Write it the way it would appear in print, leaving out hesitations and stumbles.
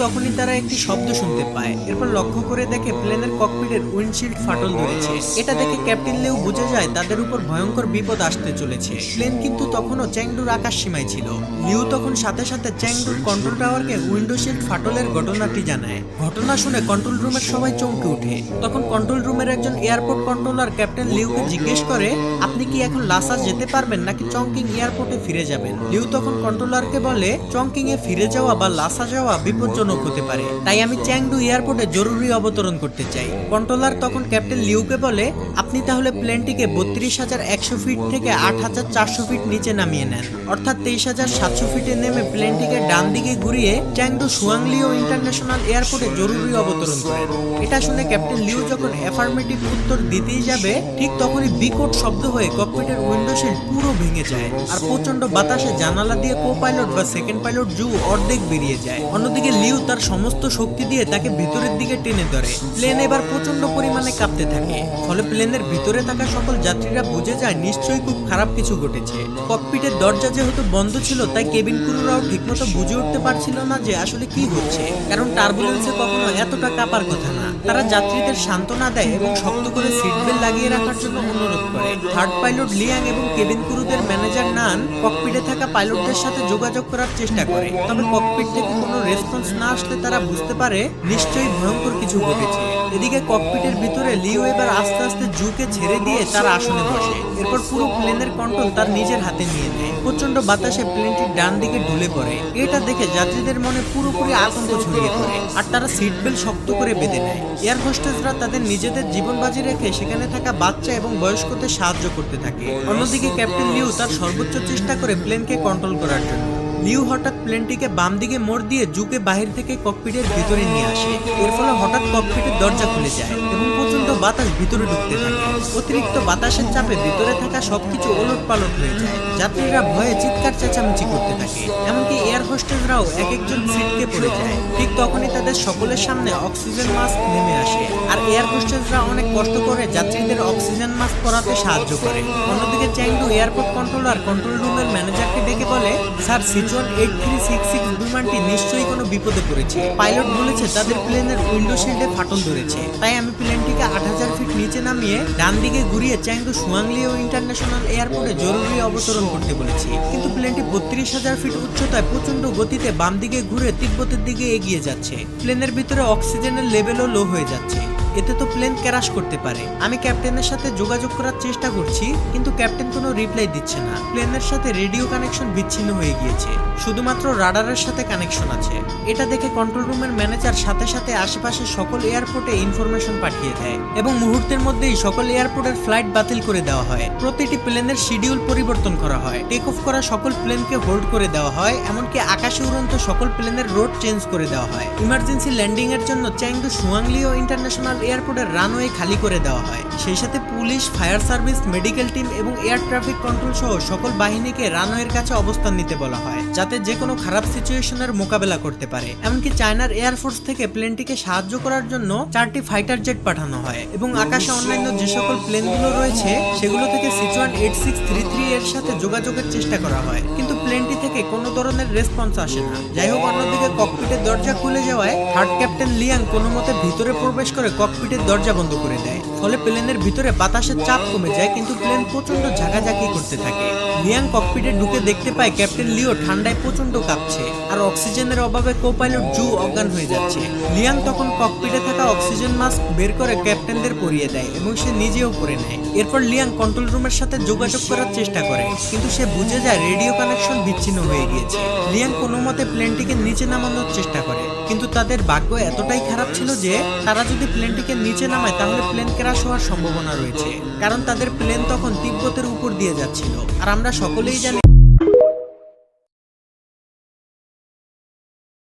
তখনই তারা একটি শব্দ শুনতে পায়। এরপর লক্ষ্য করে দেখে প্লেনের ককপিটের উইন্ডশিল্ড ফাটল ধরেছে। এটা দেখে ক্যাপ্টেন লিউ বুঝে যায় তাদের উপর ভয়ঙ্কর বিপদ আসতে চলেছে। প্লেন কিন্তু তখনও চ্যাংডুর আকাশ সীমায় ছিল। লিউ তখন সাথে সাথে চ্যাংডুর কন্ট্রোল টাওয়ারকে উইন্ডোশিল্ড ফাটলের ঘটনাটি জানায়। ঘটনা শুনে কন্ট্রোল রুমের সবাই চমকে ওঠে। তখন কন্ট্রোল রুমের একজন এয়ারপোর্ট কন্ট্রোলার ক্যাপ্টেন লিউকে জিজ্ঞেস করে, আপনি কি এখন লাসা যেতে পারবেন নাকি চংকিং এয়ারপোর্টে ফিরে যাবেন? লিউ তখন কন্ট্রোলারকে বলে, চংকিং এ ফিরে যাওয়া বা লাসা যাওয়া বিপজ্জনক হতে পারে, তাই আমি চ্যাংডু এয়ারপোর্টে জরুরি অবতরণ করতে চাই। কন্ট্রোলার তখন ক্যাপ্টেন লিউকে বলে, আপনি তাহলে প্লেনটিকে 32,100 ফিট থেকে 8,400 ফিট নিচে নামিয়ে নেন, অর্থাৎ 23,700 ফিটে নেমে প্লেনটিকে ডান দিকে ঘুরিয়ে চ্যাংডু সুয়াংলিও ইন্টারন্যাশনাল এয়ারপোর্টে জরুরি অবতরণ করেন। এটা শুনে ক্যাপ্টেন লিউ যখন অ্যাফার্মেটিভ উত্তর দিতেই যাবে, ঠিক তখনই বিকট শব্দ হয়ে ককপিটের উইন্ডোশিল্ড পুরো ভেঙে যায়, আর প্রচন্ড বাতাসে জানালা দিয়ে কো পাইলট বা সেকেন্ড পাইলট জু অর্ধেক বেরিয়ে যায়। অন্যদিকে লিউ তার সমস্ত শক্তি দিয়ে তাকে ভিতরের দিকে টেনে ধরে। প্লেন এবার প্রচন্ড পরিমাণে কাঁপতে থাকে, ফলে প্লেনের ভিতরে থাকা সকল যাত্রীরা বুঝে যায় নিশ্চয়ই খুব খারাপ কিছু ঘটেছে। ককপিটের দরজা যেহেতু বন্ধ ছিল, তাই কেবিন ক্রুরাও ঠিকমতো বুঝে উঠতে পারছিল না যে আসলে কি হচ্ছে, কারণ টার্বুলেন্সে কখনো এতটা কাঁপার কথা না। তারা যাত্রীদের সান্ত্বনা দেয় এবং শক্ত করে সিট বেল্ট লাগিয়ে রাখার জন্য অনুরোধ করে। থার্ড পাইলট লিয়াং এবং কেবিন ক্রুদের ম্যানেজার নান ককপিটে থাকা পাইলটদের সাথে যোগাযোগ করার চেষ্টা করে, তবে ককপিট থেকে কোনো রেসপন্স না আসলে তারা বুঝতে পারে নিশ্চয়ই ভয়ঙ্কর কিছু ঘটেছে। এদিকে ককপিটের ভিতরে লিও এবার আস্তে আস্তে জুকে ছেড়ে দিয়ে তার আসনে বসে। এরপর পুরো প্লেনের কন্ট্রোল তার নিজের হাতে নিয়ে নেয়। প্রচন্ড বাতাসে প্লেনটি ডান দিকে ঢুলে পড়ে। এটা দেখে যাত্রীদের মনে পুরোপুরি আতঙ্ক ছড়িয়ে পড়ে, আর তারা সিট বেল্ট শক্ত করে বেঁধে নেয়। এয়ার হোস্টেসরা তাদের নিজেদের জীবন বাজি রেখে সেখানে থাকা বাচ্চা এবং বয়স্কদের সাহায্য করতে থাকে। অন্যদিকে ক্যাপ্টেন লিউ তার সর্বোচ্চ চেষ্টা করে প্লেনকে কন্ট্রোল করার জন্য। লিউ হঠাৎ প্লেনটিকে বাম দিকে মোড় দিয়ে জুকে বাহির থেকে ককপিটের ভিতরে নিয়ে আসে। এর ফলে হঠাৎ ককপিটের দরজা খুলে যায় এবং প্রচন্ড বাতাস ভিতরে ঢুকতে থাকে। অতিরিক্ত বাতাসের চাপে ভিতরে থাকা সবকিছু ওলটপালট হয়ে যায়। যাত্রীরা ভয়ে চিৎকার চেঁচামেচি করতে থাকে, এমনকি এয়ার হোস্টেসরাও এক একজন সিটকে পড়ে যায়। ঠিক তখনই তাদের সকলের সামনে অক্সিজেন মাস্ক নেমে আসে, আর এয়ার হোস্টেসরা অনেক কষ্ট করে যাত্রীদের অক্সিজেন মাস্ক পরাতে সাহায্য করে। অন্যদিকে চ্যাংডু এয়ারপোর্ট কন্ট্রোলার কন্ট্রোল রুমের ম্যানেজারকে ডেকে বলে, স্যার, সিচুয়ান 8366 বিমানটি নিশ্চয়ই কোনো বিপদে পড়েছে। পাইলট বলেছে তাদের প্লেনের উইন্ডোশিল্ডে ফাটল ধরেছে, তাই আমি প্লেনটিকে 8,000 ফিট নিচে নামিয়ে ডান দিকে ঘুরিয়ে চ্যাংডু সুয়াংলিও ইন্টারন্যাশনাল এয়ারপোর্টে জরুরি অবতরণ করতে বলেছি। কিন্তু প্লেনটি 32,000 ফিট উচ্চতায় প্রচন্ড গতিতে বাম দিকে ঘুরে তিব্বতের দিকে এগিয়ে যাচ্ছে। প্লেনের ভিতরে অক্সিজেনের লেভেলও লো হয়ে যাচ্ছে, এতে তো প্লেন ক্র্যাশ করতে পারে। আমি ক্যাপ্টেনের সাথে যোগাযোগ করার চেষ্টা করছি, কিন্তু ক্যাপ্টেন কোনো রিপ্লাই দিচ্ছে না। প্লেনের সাথে রেডিও কানেকশন বিচ্ছিন্ন হয়ে গিয়েছে, শুধুমাত্র রাডারের সাথে কানেকশন আছে। এটা দেখে কন্ট্রোল রুমের ম্যানেজার সাথে সাথে আশেপাশের সকল এয়ারপোর্টে ইনফরমেশন পাঠিয়ে দেয় এবং মুহূর্তের মধ্যেই সকল এয়ারপোর্টের ফ্লাইট বাতিল করে দেওয়া হয়। প্রতিটি প্লেনের শিডিউল পরিবর্তন করা হয়, টেক অফ করা সকল প্লেনকে হোল্ড করে দেওয়া হয়, এমনকি আকাশে উড়ন্ত সকল প্লেনের রোড চেঞ্জ করে দেওয়া হয়। ইমার্জেন্সি ল্যান্ডিং এর জন্য চ্যাংডু সুয়াংলিও ইন্টারন্যাশনাল এয়ারপোর্টের রানওয়ে খালি করে দেওয়া হয়। সেই সাথে police, fire service, medical team এবং এয়ার ট্রাফিক কন্ট্রোল সহ সকল বাহিনীকে রানওয়ের কাছে অবস্থান নিতে বলা হয়, যাতে যে কোনো খারাপ সিচুয়েশনের মোকাবেলা করতে পারে। এমনকি চায়নার এয়ারফোর্স থেকে প্লেনটিকে সাহায্য করার জন্য 4টি ফাইটার জেট পাঠানো হয় এবং আকাশে অন্যান্য যে সকল প্লেনগুলো রয়েছে সেগুলো থেকে সিচুয়ান 8633 এর সাথে যোগাযোগের চেষ্টা করা হয়, কিন্তু প্লেনটি থেকে কোনো ধরনের রেসপন্স আসে না। যাই হোক, অন্যদিকে ককপিটের দরজা খুলে যাওয়ায় থার্ড ক্যাপ্টেন লিয়াং কোনো মতে ভিতরে প্রবেশ করে ককপিটের দরজা বন্ধ করে দেয়। ফলে প্লেনের ভিতরে বাতাসের চাপ কমে যায়, কিন্তু প্লেন প্রচন্ড ঝাঁকাঝাঁকি করতে থাকে। লিয়াং ককপিটে ঢুকে দেখতে পায় ক্যাপ্টেন লিও ঠান্ডায় প্রচন্ড কাঁপছে, আর অক্সিজেনের অভাবে কো পাইলট জু অজ্ঞান হয়ে যাচ্ছে। লিয়াং তখন ককপিটে থাকা অক্সিজেন মাস্ক বের করে ক্যাপ্টেনদের পরিয়ে দেয় এবং সে নিজেও পরে নেয়। এরপর লিয়াং কন্ট্রোল রুমের সাথে যোগাযোগ করার চেষ্টা করে, কিন্তু সে বুঝে যায় রেডিও কানেকশন বিচ্ছিন্ন হয়ে গিয়েছে। লিয়াং কোনো মতে প্লেনটিকে নিচে নামানোর চেষ্টা করে, কিন্তু তাদের ভাগ্য এতটাই খারাপ ছিল যে তারা যদি প্লেনটিকে নিচে নামায় তাহলে প্লেন ক্র্যাশ হওয়ার সম্ভাবনা রয়েছে, কারণ তাদের প্লেন তখন তিব্বতের উপর দিয়ে যাচ্ছিল। আর আমরা সকলেই জানি